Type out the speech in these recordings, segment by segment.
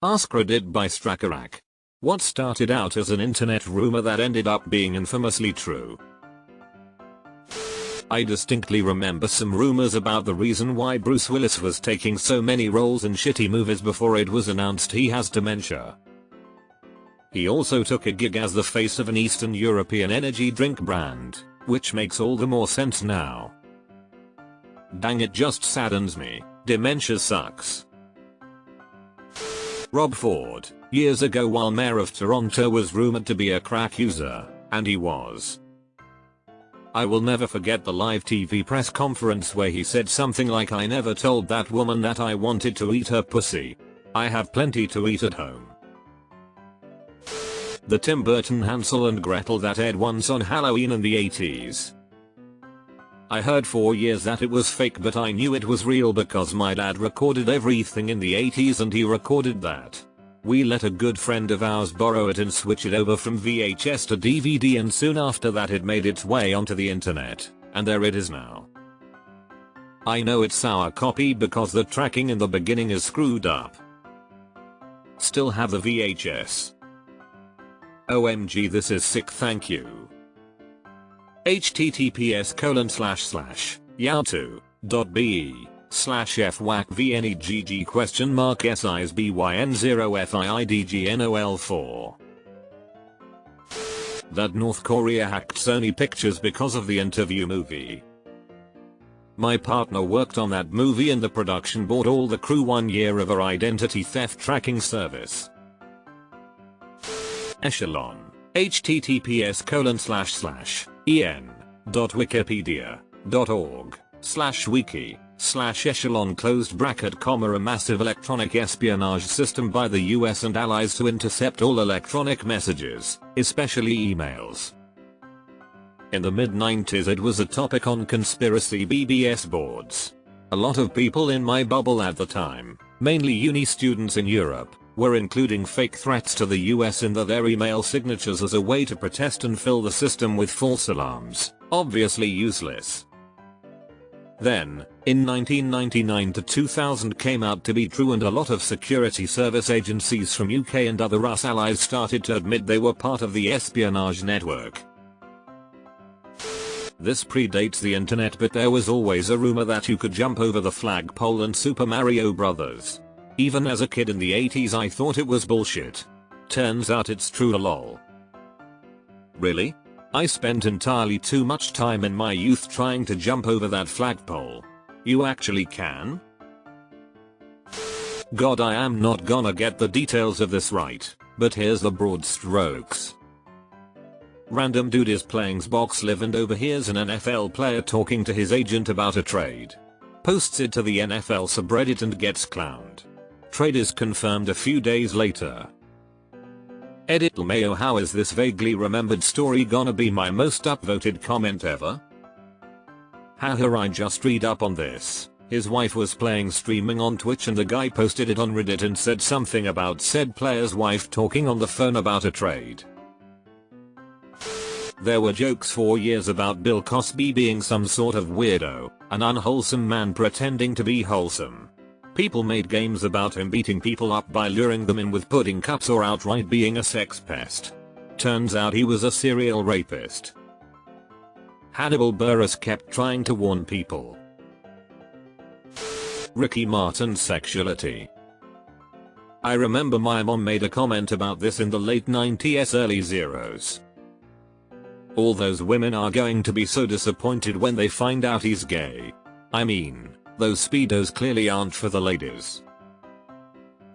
AskReddit by Strakarak. What started out as an internet rumor that ended up being infamously true. I distinctly remember some rumors about the reason why Bruce Willis was taking so many roles in shitty movies before it was announced he has dementia. He also took a gig as the face of an Eastern European energy drink brand, which makes all the more sense now. Dang, it just saddens me. Dementia sucks. Rob Ford, years ago while mayor of Toronto, was rumored to be a crack user, and he was. I will never forget the live TV press conference where he said something like, "I never told that woman that I wanted to eat her pussy. I have plenty to eat at home." The Tim Burton Hansel and Gretel that aired once on Halloween in the 80s. I heard for years that it was fake, but I knew it was real because my dad recorded everything in the 80s and he recorded that. We let a good friend of ours borrow it and switch it over from VHS to DVD, and soon after that it made its way onto the internet, and there it is now. I know it's our copy because the tracking in the beginning is screwed up. Still have the VHS. OMG, this is sick, thank you. https://yahoo.be/fwacv.SISBYN0FIIDGNOL4. That North Korea hacked Sony Pictures because of the Interview movie. My partner worked on that movie and the production bought all the crew 1 year of our identity theft tracking service. Echelon. https://en.wikipedia.org/wiki/echelon (a massive electronic espionage system by the US and allies to intercept all electronic messages, especially emails. In the mid-90s it was a topic on conspiracy BBS boards. A lot of people in my bubble at the time, mainly uni students in Europe, were including fake threats to the US in their email signatures as a way to protest and fill the system with false alarms, obviously useless. Then, in 1999 to 2000 came out to be true, and a lot of security service agencies from UK and other US allies started to admit they were part of the espionage network. This predates the internet, but there was always a rumor that you could jump over the flagpole in Super Mario Bros. Even as a kid in the 80s I thought it was bullshit. Turns out it's true, lol. Really? I spent entirely too much time in my youth trying to jump over that flagpole. You actually can? God, I am not gonna get the details of this right, but here's the broad strokes. Random dude is playing Xbox Live and overhears an NFL player talking to his agent about a trade. Posts it to the NFL subreddit and gets clowned. Trade is confirmed a few days later. Edit LMAO, how is this vaguely remembered story gonna be my most upvoted comment ever? Haha, I just read up on this. His wife was playing streaming on Twitch and the guy posted it on Reddit and said something about said player's wife talking on the phone about a trade. There were jokes for years about Bill Cosby being some sort of weirdo, an unwholesome man pretending to be wholesome. People made games about him beating people up by luring them in with pudding cups or outright being a sex pest. Turns out he was a serial rapist. Hannibal Buress kept trying to warn people. Ricky Martin's sexuality. I remember my mom made a comment about this in the late 90s early zeros. All those women are going to be so disappointed when they find out he's gay. I mean, those speedos clearly aren't for the ladies.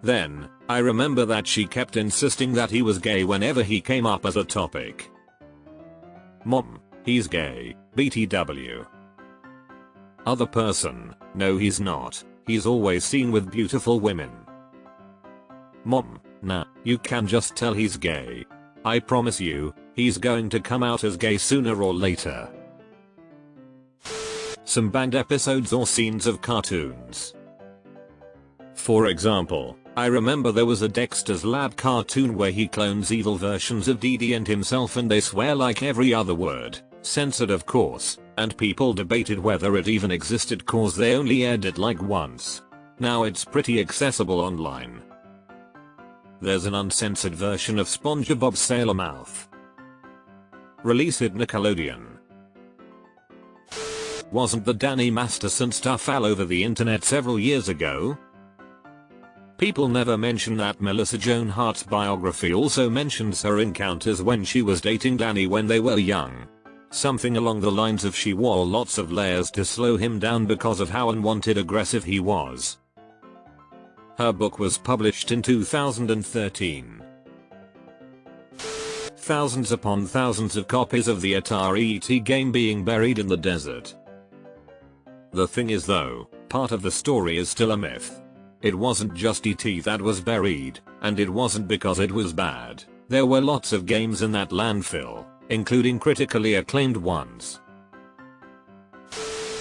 Then, I remember that she kept insisting that he was gay whenever he came up as a topic. Mom, he's gay, BTW. Other person, no he's not, he's always seen with beautiful women. Mom, nah, you can just tell he's gay. I promise you, he's going to come out as gay sooner or later. Some banned episodes or scenes of cartoons. For example, I remember there was a Dexter's Lab cartoon where he clones evil versions of Dee Dee and himself and they swear like every other word, censored of course, and people debated whether it even existed cause they only aired it like once. Now it's pretty accessible online. There's an uncensored version of SpongeBob Sailor Mouth. Release it, Nickelodeon. Wasn't the Danny Masterson stuff all over the internet several years ago? People never mention that Melissa Joan Hart's biography also mentions her encounters when she was dating Danny when they were young. Something along the lines of she wore lots of layers to slow him down because of how unwanted aggressive he was. Her book was published in 2013. Thousands upon thousands of copies of the Atari ET game being buried in the desert. The thing is though, part of the story is still a myth. It wasn't just ET that was buried, and it wasn't because it was bad. There were lots of games in that landfill, including critically acclaimed ones.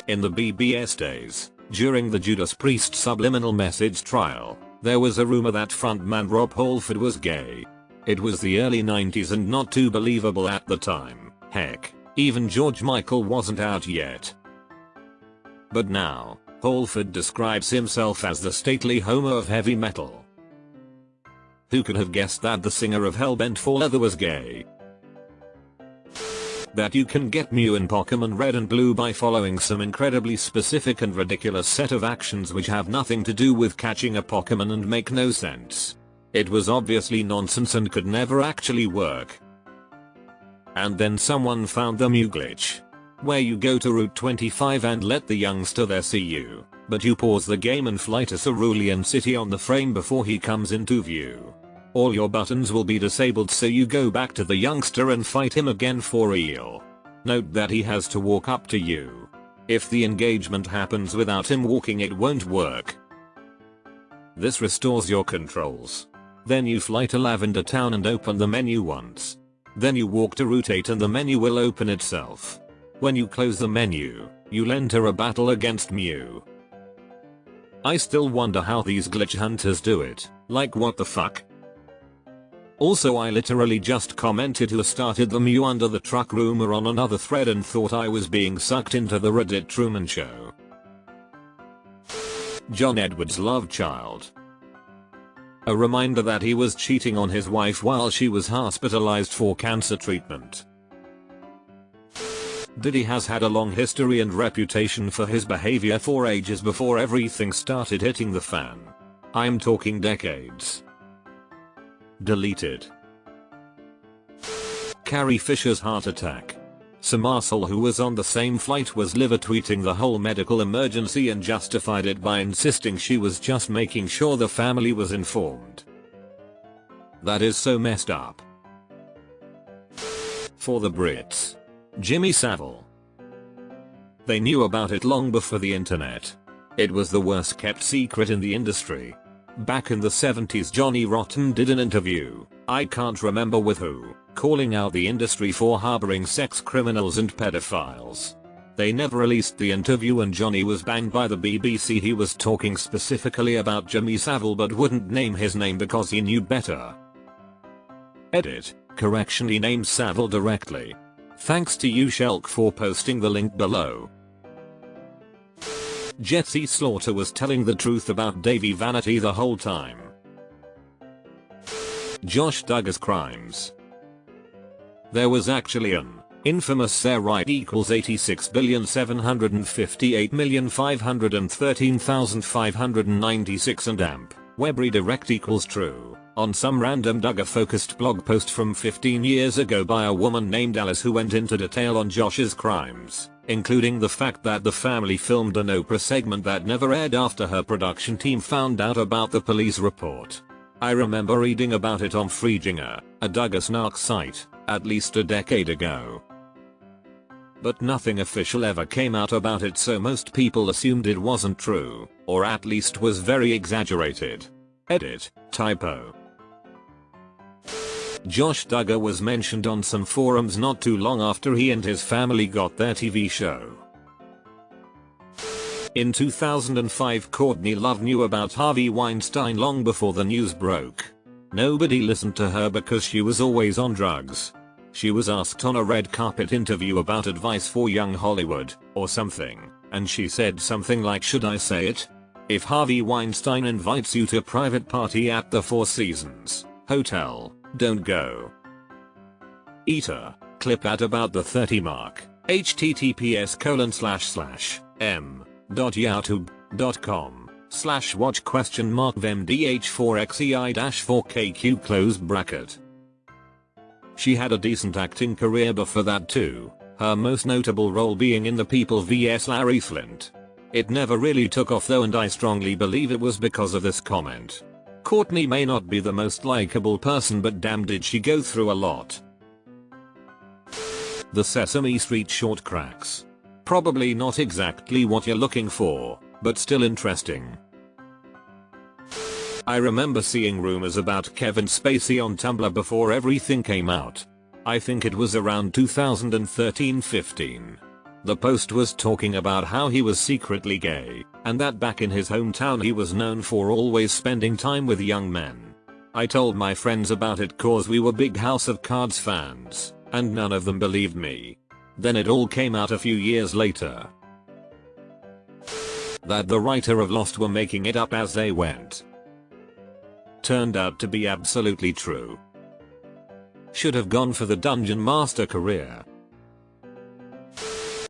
In the BBS days, during the Judas Priest subliminal message trial, there was a rumor that frontman Rob Halford was gay. It was the early 90s and not too believable at the time. Heck, even George Michael wasn't out yet. But now, Halford describes himself as the stately Homer of heavy metal. Who could have guessed that the singer of Hellbent for Leather was gay? That you can get Mew in Pokemon Red and Blue by following some incredibly specific and ridiculous set of actions which have nothing to do with catching a Pokemon and make no sense. It was obviously nonsense and could never actually work. And then someone found the Mew glitch, where you go to Route 25 and let the youngster there see you, but you pause the game and fly to Cerulean City on the frame before he comes into view. All your buttons will be disabled, so you go back to the youngster and fight him again for real. Note that he has to walk up to you. If the engagement happens without him walking, it won't work. This restores your controls. Then you fly to Lavender Town and open the menu once. Then you walk to Route 8 and the menu will open itself. When you close the menu, you'll enter a battle against Mew. I still wonder how these glitch hunters do it. Like, what the fuck? Also, I literally just commented who started the Mew under the truck rumor on another thread and thought I was being sucked into the Reddit Truman Show. John Edwards' love child. A reminder that he was cheating on his wife while she was hospitalized for cancer treatment. Diddy has had a long history and reputation for his behavior for ages before everything started hitting the fan. I'm talking decades. Deleted. Carrie Fisher's heart attack. Some arsehole who was on the same flight was live tweeting the whole medical emergency and justified it by insisting she was just making sure the family was informed. That is so messed up. For the Brits. Jimmy Savile. They knew about it long before the internet. It was the worst kept secret in the industry. Back in the 70s, Johnny Rotten did an interview, I can't remember with who, calling out the industry for harboring sex criminals and pedophiles. They never released the interview and Johnny was banned by the BBC. He was talking specifically about Jimmy Savile but wouldn't name his name because he knew better. Edit, correction, he named Savile directly. Thanks to you, Shelk, for posting the link below. Jesse Slaughter was telling the truth about Davey Vanity the whole time. Josh Duggar's crimes. There was actually an infamous Sarite equals 86,758,513,596 and amp web redirect equals true on some random Duggar focused blog post from 15 years ago by a woman named Alice who went into detail on Josh's crimes, including the fact that the family filmed an Oprah segment that never aired after her production team found out about the police report. I remember reading about it on Freejinger, a Duggar snark site, at least a decade ago. But nothing official ever came out about it, so most people assumed it wasn't true, or at least was very exaggerated. Edit, typo. Josh Duggar was mentioned on some forums not too long after he and his family got their TV show. In 2005, Courtney Love knew about Harvey Weinstein long before the news broke. Nobody listened to her because she was always on drugs. She was asked on a red carpet interview about advice for young Hollywood, or something, and she said something like, should I say it? If Harvey Weinstein invites you to a private party at the Four Seasons, Hotel, don't go. Eater, clip at about the 30 mark. https://m.yahoo.com/watch?vmdh4xei-4kq . She had a decent acting career before that too, her most notable role being in The People vs Larry Flynt. It never really took off though, and I strongly believe it was because of this comment. Courtney may not be the most likable person, but damn did she go through a lot. The Sesame Street short cracks. Probably not exactly what you're looking for, but still interesting. I remember seeing rumors about Kevin Spacey on Tumblr before everything came out. I think it was around 2013-15. The post was talking about how he was secretly gay, and that back in his hometown he was known for always spending time with young men. I told my friends about it cause we were big House of Cards fans, and none of them believed me. Then it all came out a few years later that the writer of Lost were making it up as they went. Turned out to be absolutely true. Should have gone for the Dungeon Master career.